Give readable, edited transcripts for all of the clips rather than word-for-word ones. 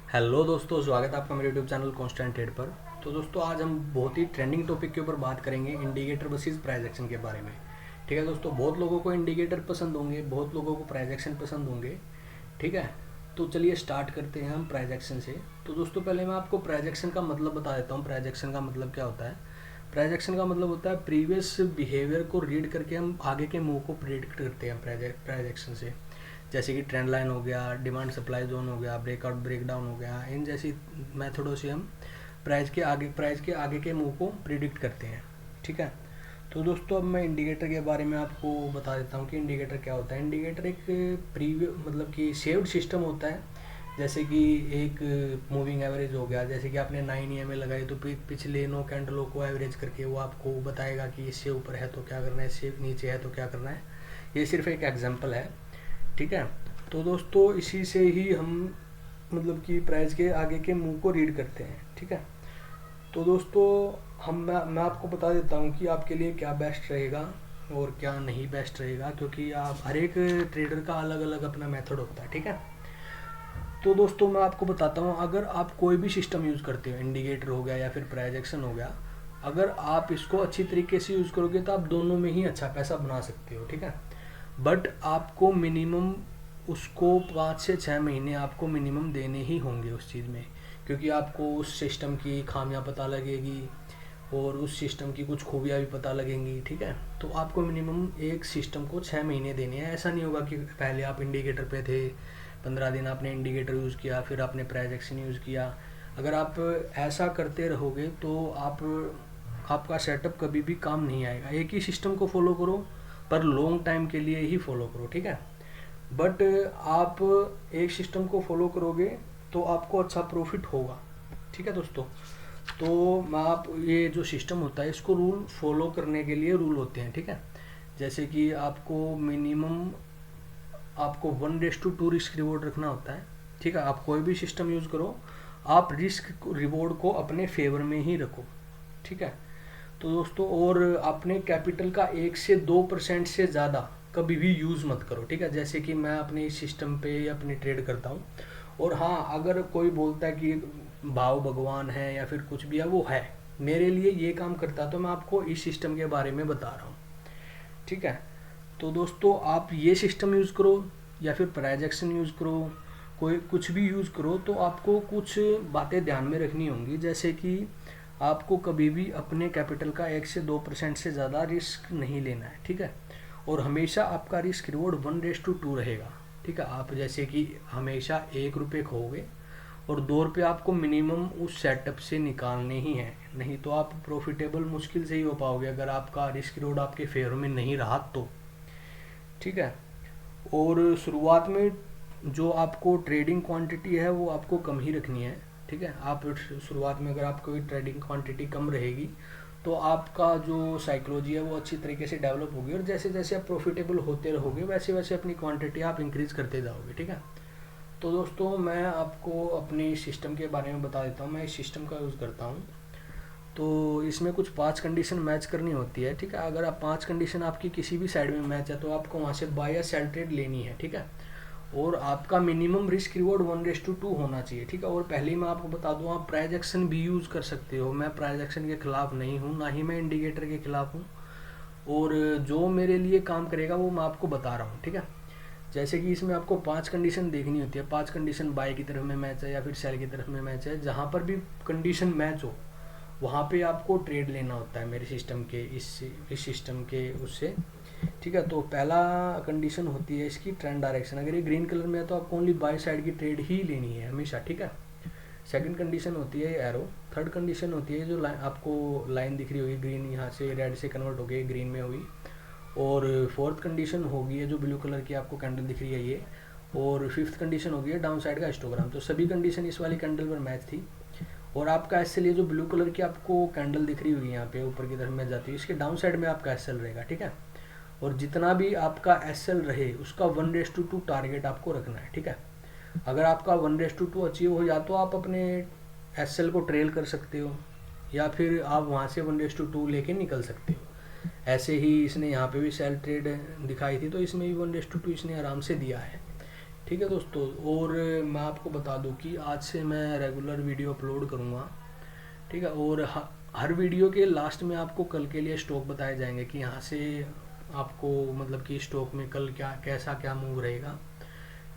Hello दोस्तों, स्वागत है आपका मेरे यूट्यूब चैनल कांस्टेंट ट्रेड पर। तो दोस्तों, आज हम बहुत ही ट्रेंडिंग टॉपिक के ऊपर बात करेंगे, इंडिकेटर वर्सेस प्राइस एक्शन के बारे में। ठीक है दोस्तों, बहुत लोगों को इंडिकेटर पसंद होंगे, बहुत लोगों को प्राइस एक्शन पसंद होंगे। ठीक है, तो चलिए स्टार्ट करते हैं हम प्राइस एक्शन से। तो दोस्तों, पहले मैं आपको प्राइस एक्शन का मतलब बता देता हूँ। प्राइस एक्शन का मतलब क्या होता है? प्राइस एक्शन का मतलब होता है प्रीवियस बिहेवियर को रीड करके हम आगे के मूव को प्रेडिक्ट करते हैं प्राइस एक्शन से। जैसे कि ट्रेंड लाइन हो गया, डिमांड सप्लाई जोन हो गया, ब्रेकआउट ब्रेकडाउन हो गया, इन जैसी मेथडों से हम प्राइस के आगे के मूव को प्रिडिक्ट करते हैं। ठीक है, तो दोस्तों अब मैं इंडिकेटर के बारे में आपको बता देता हूँ कि इंडिकेटर क्या होता है। इंडिकेटर एक प्रीवियस मतलब कि सेव्ड सिस्टम होता है। जैसे कि एक मूविंग एवरेज हो गया, जैसे कि आपने 9 EMA लगाई तो पिछले 9 कैंडलों को एवरेज करके वो आपको बताएगा कि इससे ऊपर है तो क्या करना है, इससे नीचे है तो क्या करना है। ये सिर्फ एक एग्जांपल है। ठीक है, तो दोस्तों इसी से ही हम मतलब कि प्राइस के आगे के मूव को रीड करते हैं। ठीक है, तो दोस्तों मैं आपको बता देता हूँ कि आपके लिए क्या बेस्ट रहेगा और क्या नहीं बेस्ट रहेगा, क्योंकि आप हर एक ट्रेडर का अलग अलग अपना मेथड होता है। ठीक है, तो दोस्तों मैं आपको बताता हूँ, अगर आप कोई भी सिस्टम यूज़ करते हो, इंडिकेटर हो गया या फिर प्राइस एक्शन हो गया, अगर आप इसको अच्छी तरीके से यूज़ करोगे तो आप दोनों में ही अच्छा पैसा बना सकते हो। ठीक है, बट आपको मिनिमम उसको 5 से 6 महीने आपको मिनिमम देने ही होंगे उस चीज़ में, क्योंकि आपको उस सिस्टम की खामियां पता लगेगी और उस सिस्टम की कुछ खूबियाँ भी पता लगेंगी। ठीक है, तो आपको मिनिमम एक सिस्टम को 6 महीने देने हैं। ऐसा नहीं होगा कि पहले आप इंडिकेटर पे थे, 15 दिन आपने इंडिकेटर यूज़ किया, फिर आपने प्राइस एक्शन यूज़ किया। अगर आप ऐसा करते रहोगे तो आपका सेटअप कभी भी काम नहीं आएगा। एक ही सिस्टम को फॉलो करो, पर लॉन्ग टाइम के लिए ही फॉलो करो। ठीक है, बट आप एक सिस्टम को फॉलो करोगे तो आपको अच्छा प्रॉफिट होगा। ठीक है दोस्तों, तो मैं आप ये जो सिस्टम होता है इसको रूल फॉलो करने के लिए रूल होते हैं। ठीक है, जैसे कि आपको मिनिमम आपको 1:2 रिस्क रिवॉर्ड रखना होता है। ठीक है, आप कोई भी सिस्टम यूज़ करो, आप रिस्क रिवॉर्ड को अपने फेवर में ही रखो। ठीक है, तो दोस्तों और अपने कैपिटल का 1 से 2% से ज़्यादा कभी भी यूज़ मत करो। ठीक है, जैसे कि मैं अपने इस सिस्टम पे अपनी ट्रेड करता हूँ। और हाँ, अगर कोई बोलता है कि भाव भगवान है या फिर कुछ भी है, वो है, मेरे लिए ये काम करता है, तो मैं आपको इस सिस्टम के बारे में बता रहा हूँ। ठीक है, तो दोस्तों आप ये सिस्टम यूज़ करो या फिर प्राइस एक्शन यूज़ करो, कोई कुछ भी यूज़ करो, तो आपको कुछ बातें ध्यान में रखनी होंगी। जैसे कि आपको कभी भी अपने कैपिटल का 1 से 2% से ज़्यादा रिस्क नहीं लेना है। ठीक है, और हमेशा आपका रिस्क रिवॉर्ड 1:2 रहेगा। ठीक है, आप जैसे कि हमेशा 1 रुपये खोगे और 2 रुपये आपको मिनिमम उस सेटअप से निकालने ही हैं, नहीं तो आप प्रॉफिटेबल मुश्किल से ही हो पाओगे अगर आपका रिस्क रिवॉर्ड आपके फेवर में नहीं रहा तो। ठीक है, और शुरुआत में जो आपको ट्रेडिंग क्वांटिटी है वो आपको कम ही रखनी है। ठीक है, आप शुरुआत में अगर आपको ट्रेडिंग क्वांटिटी कम रहेगी तो आपका जो साइकोलॉजी है वो अच्छी तरीके से डेवलप होगी, और जैसे जैसे आप प्रॉफिटेबल होते रहोगे वैसे वैसे अपनी क्वांटिटी आप इंक्रीज करते जाओगे। ठीक है, तो दोस्तों मैं आपको अपने सिस्टम के बारे में बता देता हूँ। मैं इस सिस्टम का यूज़ करता हूँ, तो इसमें कुछ 5 कंडीशन मैच करनी होती है। ठीक है, अगर आप 5 कंडीशन आपकी किसी भी साइड में मैच है तो आपको वहाँ से बाय या सेल ट्रेड लेनी है। ठीक है, और आपका मिनिमम रिस्क रिवॉर्ड 1:2 होना चाहिए। ठीक है, और पहले ही मैं आपको बता दूँ, आप प्राइस एक्शन भी यूज़ कर सकते हो। मैं प्राइस एक्शन के खिलाफ नहीं हूँ, ना ही मैं इंडिकेटर के खिलाफ हूँ, और जो मेरे लिए काम करेगा वो मैं आपको बता रहा हूँ। ठीक है, जैसे कि इसमें आपको 5 कंडीशन देखनी होती है। 5 कंडीशन बाय की तरफ में मैच है या फिर सेल की तरफ में मैच है, जहाँ पर भी कंडीशन मैच हो वहाँ पे आपको ट्रेड लेना होता है मेरे सिस्टम के इस सिस्टम के उससे। ठीक है, तो पहला कंडीशन होती है इसकी ट्रेंड डायरेक्शन। अगर ये ग्रीन कलर में है तो आपको ओनली बाय साइड की ट्रेड ही लेनी है हमेशा। ठीक है, सेकंड कंडीशन होती है एरो। थर्ड कंडीशन होती है जो आपको लाइन दिख रही होगी ग्रीन, यहाँ से रेड से कन्वर्ट हो गई ग्रीन में हुई। और फोर्थ कंडीशन होगी है जो ब्लू कलर की आपको कैंडल दिख रही है ये। और फिफ्थ कंडीशन होगी है डाउन साइड का हिस्टोग्राम। तो सभी कंडीशन इस वाली कैंडल पर मैच थी। और आपका एस एल, ये जो ब्लू कलर की आपको कैंडल दिख रही होगी यहाँ पे ऊपर की तरफ में जाती है, इसके डाउन साइड में आपका एस एल रहेगा। ठीक है, और जितना भी आपका एस एल रहे उसका 1:2 टारगेट आपको रखना है। ठीक है, अगर आपका 1:2 अचीव हो या तो आप अपने एस एल को ट्रेल कर सकते हो, या फिर आप वहाँ से 1:2 लेके निकल सकते हो। ऐसे ही इसने यहाँ पे भी सेल ट्रेड दिखाई थी, तो इसमें भी 1:2 इसने आराम से दिया है। ठीक है दोस्तों। और मैं आपको बता दूं कि आज से मैं रेगुलर वीडियो अपलोड करूँगा, ठीक है। और हर वीडियो के लास्ट में आपको कल के लिए स्टॉक बताए जाएंगे कि यहाँ से आपको मतलब कि स्टॉक में कल क्या कैसा क्या मूव रहेगा,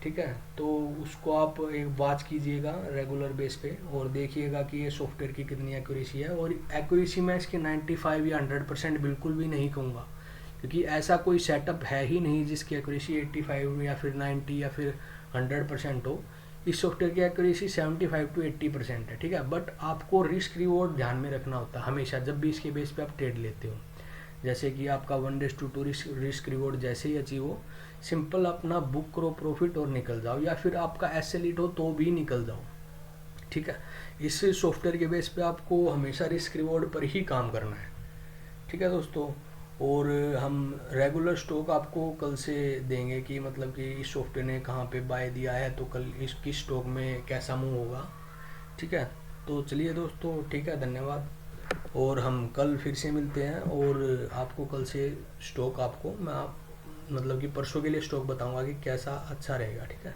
ठीक है। तो उसको आप एक वॉच कीजिएगा रेगुलर बेस पे और देखिएगा कि ये सॉफ्टवेयर की कितनी एक्यूरेसी है। और एक्यूरेसी मैं इसकी 95 या 100% बिल्कुल भी नहीं कहूँगा, क्योंकि ऐसा कोई सेटअप है ही नहीं जिसकी एक्यूरेसी 85 या फिर 90 या फिर 100% हो। इस सॉफ्टवेयर की एक्यूरेसी 75 to 80% है, ठीक है। बट आपको रिस्क रिवॉर्ड ध्यान में रखना होता है हमेशा जब भी इसके बेस पे आप ट्रेड लेते हो। जैसे कि आपका 1:2 रिस्क रिवॉर्ड जैसे ही अचीव हो, सिंपल अपना बुक करो प्रॉफिट और निकल जाओ, या फिर आपका एसएलइट हो तो भी निकल जाओ, ठीक है। इस सॉफ्टवेयर के बेस पे आपको हमेशा रिस्क रिवॉर्ड पर ही काम करना है, ठीक है दोस्तों। और हम रेगुलर स्टॉक आपको कल से देंगे कि मतलब कि इस सॉफ्टवेयर ने कहाँ पे बाय दिया है तो कल इस किस स्टॉक में कैसा मूव होगा, ठीक है। तो चलिए दोस्तों, ठीक है, धन्यवाद। और हम कल फिर से मिलते हैं और आपको कल से स्टॉक आपको मैं मतलब कि परसों के लिए स्टॉक बताऊंगा कि कैसा अच्छा रहेगा, ठीक है।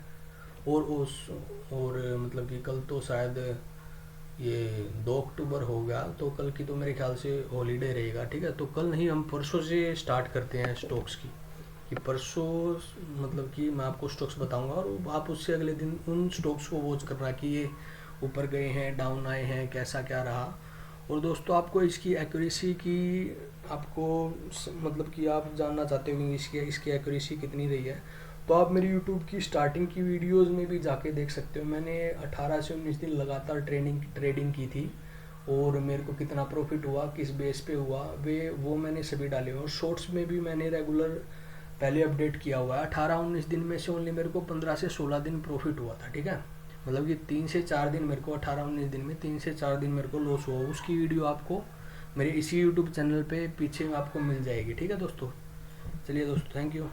और मतलब कि कल तो शायद ये 2 अक्टूबर हो गया, तो कल की तो मेरे ख्याल से हॉलीडे रहेगा, ठीक है। तो कल नहीं, हम परसों से स्टार्ट करते हैं स्टॉक्स की, कि परसों मतलब कि मैं आपको स्टॉक्स बताऊंगा और आप उससे अगले दिन उन स्टॉक्स को वॉच करना कि ये ऊपर गए हैं डाउन आए हैं कैसा क्या रहा। और दोस्तों आपको इसकी एक्यूरेसी की आपको मतलब कि आप जानना चाहते हो कि इसकी इसकी एक्यूरेसी कितनी रही है, तो आप मेरी यूट्यूब की स्टार्टिंग की वीडियोस में भी जाके देख सकते हो। मैंने 18 से 19 दिन लगातार ट्रेडिंग की थी और मेरे को कितना प्रॉफिट हुआ किस बेस पे हुआ वो मैंने सभी डाले हुए। और शॉर्ट्स में भी मैंने रेगुलर पहले अपडेट किया हुआ है। 18-19 दिन में से ओनली मेरे को 15 से 16 दिन प्रॉफिट हुआ था, ठीक है। मतलब कि 3 से 4 दिन मेरे को 18-19 दिन में 3 से 4 दिन मेरे को लॉस हुआ। उसकी वीडियो आपको मेरे इसी यूट्यूब चैनल पे पीछे आपको मिल जाएगी, ठीक है दोस्तों। चलिए दोस्तों, थैंक यू।